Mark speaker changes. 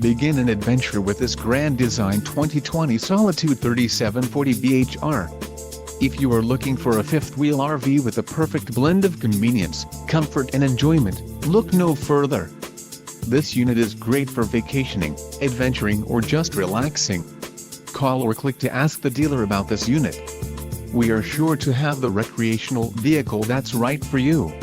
Speaker 1: Begin an adventure with this grand design 2020 Solitude 3740BH-R. If you are looking for a fifth-wheel RV with a perfect blend of convenience, comfort and enjoyment, look no further. This unit is great for vacationing, adventuring or just relaxing. Call or click to ask the dealer about this unit. We are sure to have the recreational vehicle that's right for you.